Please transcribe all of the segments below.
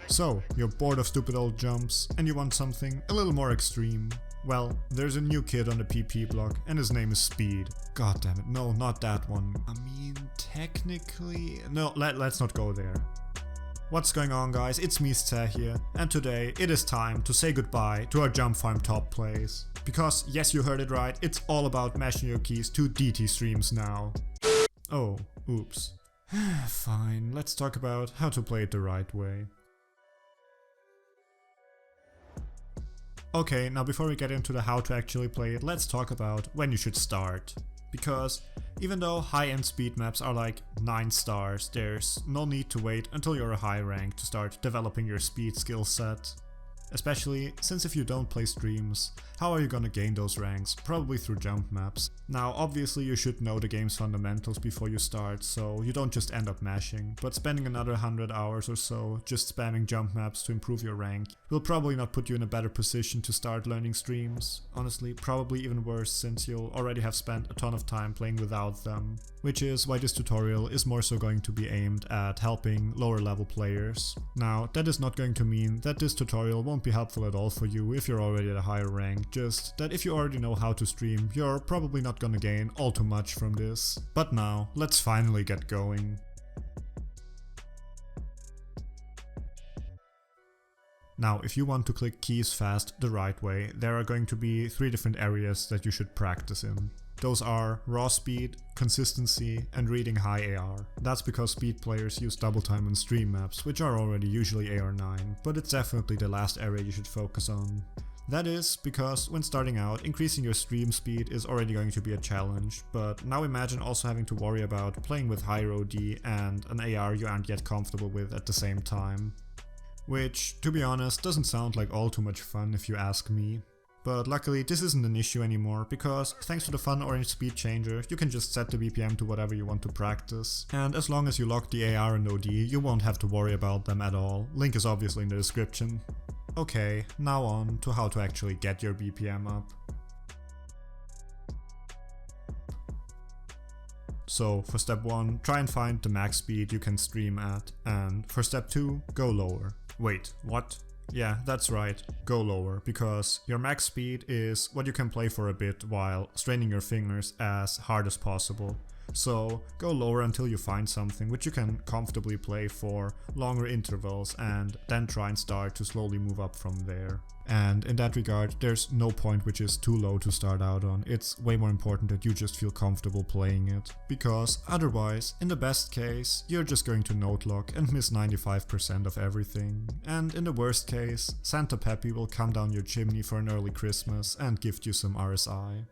So, you're bored of stupid old jumps and you want something a little more extreme. Well, there's a new kid on the PP block and his name is Speed. God damn it, no, not that one. I mean, technically... No, let's not go there. What's going on, guys? It's me, Ste here, and today it is time to say goodbye to our jump farm top plays. Because, yes, you heard it right, it's all about mashing your keys to DT streams now. Oh, oops. Fine, let's talk about how to play it the right way. Okay, now before we get into the how to actually play it, let's talk about when you should start. Because even though high-end speed maps are like 9 stars, there's no need to wait until you're a high rank to start developing your speed skill set. Especially since if you don't play streams, how are you gonna gain those ranks? Probably through jump maps. Now obviously you should know the game's fundamentals before you start, so you don't just end up mashing, but spending another 100 hours or so just spamming jump maps to improve your rank will probably not put you in a better position to start learning streams. Honestly, probably even worse since you'll already have spent a ton of time playing without them. Which is why this tutorial is more so going to be aimed at helping lower level players. Now, that is not going to mean that this tutorial won't be helpful at all for you if you're already at a higher rank, just that if you already know how to stream, you're probably not gonna gain all too much from this. But now, let's finally get going. Now, if you want to click keys fast the right way, there are going to be 3 different areas that you should practice in. Those are raw speed, consistency, and reading high AR. That's because speed players use double time on stream maps, which are already usually AR 9, but it's definitely the last area you should focus on. That is because when starting out, increasing your stream speed is already going to be a challenge, but now imagine also having to worry about playing with higher OD and an AR you aren't yet comfortable with at the same time. Which, to be honest, doesn't sound like all too much fun if you ask me. But luckily this isn't an issue anymore, because thanks to the fun orange speed changer, you can just set the BPM to whatever you want to practice. And as long as you lock the AR and OD, you won't have to worry about them at all. Link is obviously in the description. Okay, now on to how to actually get your BPM up. So for step 1, try and find the max speed you can stream at, and for step 2, go lower. Wait, what? Yeah, that's right, go lower, because your max speed is what you can play for a bit while straining your fingers as hard as possible. So go lower until you find something which you can comfortably play for longer intervals, and then try and start to slowly move up from there. And in that regard, there's no point which is too low to start out on. It's way more important that you just feel comfortable playing it. Because otherwise, in the best case, you're just going to note lock and miss 95% of everything. And in the worst case, Santa Peppy will come down your chimney for an early Christmas and gift you some RSI.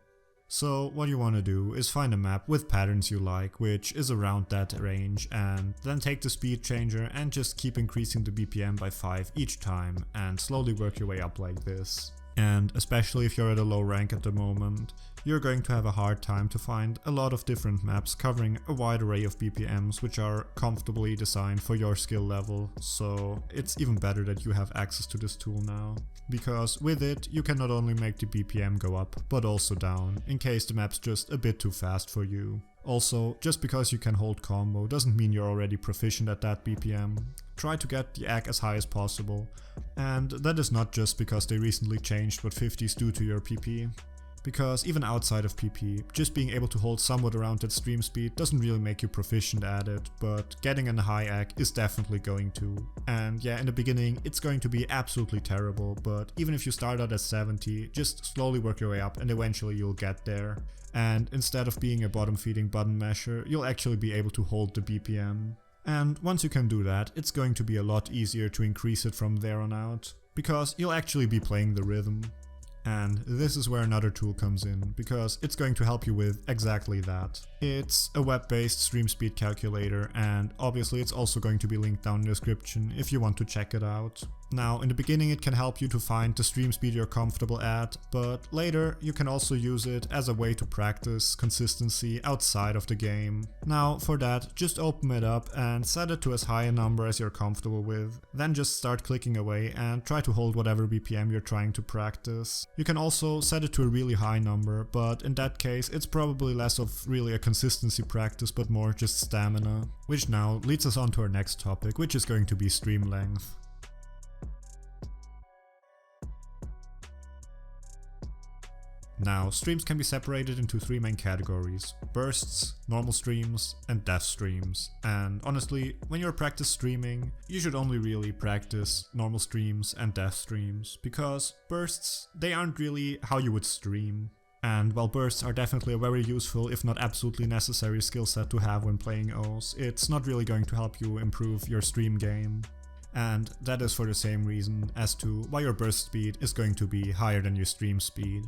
So what you want to do is find a map with patterns you like, which is around that range, and then take the speed changer and just keep increasing the BPM by 5 each time and slowly work your way up like this. And especially if you're at a low rank at the moment, you're going to have a hard time to find a lot of different maps covering a wide array of BPMs which are comfortably designed for your skill level, so it's even better that you have access to this tool now. Because with it, you can not only make the BPM go up, but also down, in case the map's just a bit too fast for you. Also, just because you can hold combo doesn't mean you're already proficient at that BPM. Try to get the AC as high as possible, and that is not just because they recently changed what 50s do to your PP. Because even outside of PP, just being able to hold somewhat around that stream speed doesn't really make you proficient at it, but getting a high AC is definitely going to. And yeah, in the beginning it's going to be absolutely terrible, but even if you start out at 70, just slowly work your way up and eventually you'll get there. And instead of being a bottom feeding button masher, you'll actually be able to hold the BPM. And once you can do that, it's going to be a lot easier to increase it from there on out, because you'll actually be playing the rhythm. And this is where another tool comes in, because it's going to help you with exactly that. It's a web-based stream speed calculator, and obviously it's also going to be linked down in the description if you want to check it out. Now, in the beginning it can help you to find the stream speed you're comfortable at, but later you can also use it as a way to practice consistency outside of the game. Now, for that, just open it up and set it to as high a number as you're comfortable with. Then just start clicking away and try to hold whatever BPM you're trying to practice. You can also set it to a really high number, but in that case it's probably less of really a consistency practice but more just stamina. Which now leads us on to our next topic, which is going to be stream length. Now, streams can be separated into 3 main categories: bursts, normal streams, and death streams. And honestly, when you're practice streaming, you should only really practice normal streams and death streams, because bursts, they aren't really how you would stream. And while bursts are definitely a very useful, if not absolutely necessary skill set to have when playing O's, it's not really going to help you improve your stream game. And that is for the same reason as to why your burst speed is going to be higher than your stream speed.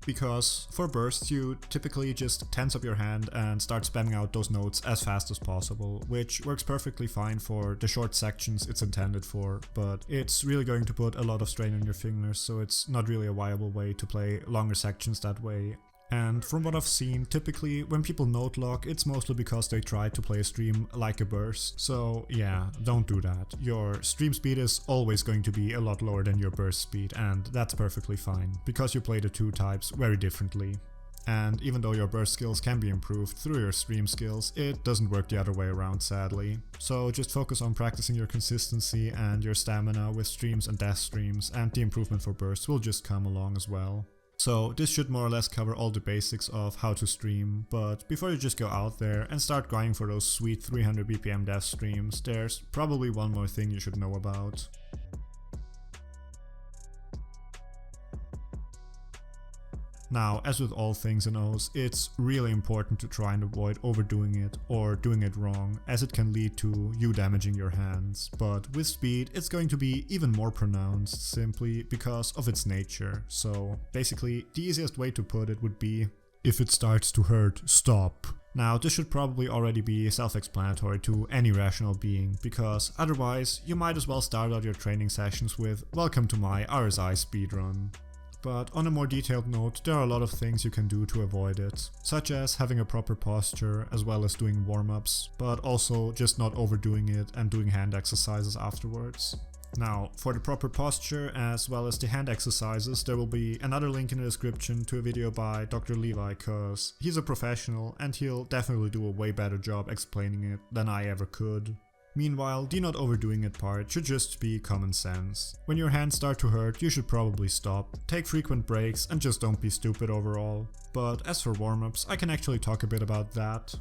Because for bursts you typically just tense up your hand and start spamming out those notes as fast as possible, which works perfectly fine for the short sections it's intended for, but it's really going to put a lot of strain on your fingers, so it's not really a viable way to play longer sections that way. And from what I've seen, typically when people note lock, it's mostly because they try to play a stream like a burst. So yeah, don't do that. Your stream speed is always going to be a lot lower than your burst speed, and that's perfectly fine, because you play the two types very differently. And even though your burst skills can be improved through your stream skills, it doesn't work the other way around, sadly. So just focus on practicing your consistency and your stamina with streams and death streams, and the improvement for bursts will just come along as well. So this should more or less cover all the basics of how to stream, but before you just go out there and start grinding for those sweet 300 BPM death streams, there's probably one more thing you should know about. Now, as with all things in O's, it's really important to try and avoid overdoing it or doing it wrong, as it can lead to you damaging your hands. But with speed, it's going to be even more pronounced, simply because of its nature. So basically, the easiest way to put it would be, if it starts to hurt, stop. Now, this should probably already be self-explanatory to any rational being, because otherwise you might as well start out your training sessions with "Welcome to my RSI speedrun." But on a more detailed note, there are a lot of things you can do to avoid it, such as having a proper posture as well as doing warm-ups, but also just not overdoing it and doing hand exercises afterwards. Now, for the proper posture as well as the hand exercises, there will be another link in the description to a video by Dr. Levi, cause he's a professional and he'll definitely do a way better job explaining it than I ever could. Meanwhile, the not overdoing it part should just be common sense. When your hands start to hurt, you should probably stop, take frequent breaks, and just don't be stupid overall. But as for warm-ups, I can actually talk a bit about that.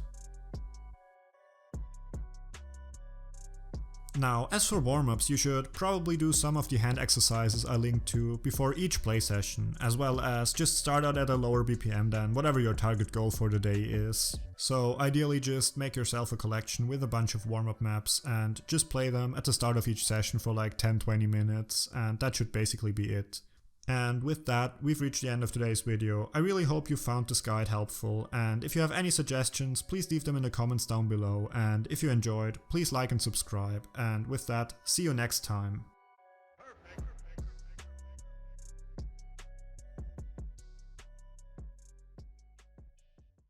Now, as for warm-ups, you should probably do some of the hand exercises I linked to before each play session, as well as just start out at a lower BPM than whatever your target goal for the day is. So ideally just make yourself a collection with a bunch of warm-up maps and just play them at the start of each session for like 10-20 minutes, and that should basically be it. And with that, we've reached the end of today's video. I really hope you found this guide helpful, and if you have any suggestions, please leave them in the comments down below, and if you enjoyed, please like and subscribe, and with that, see you next time.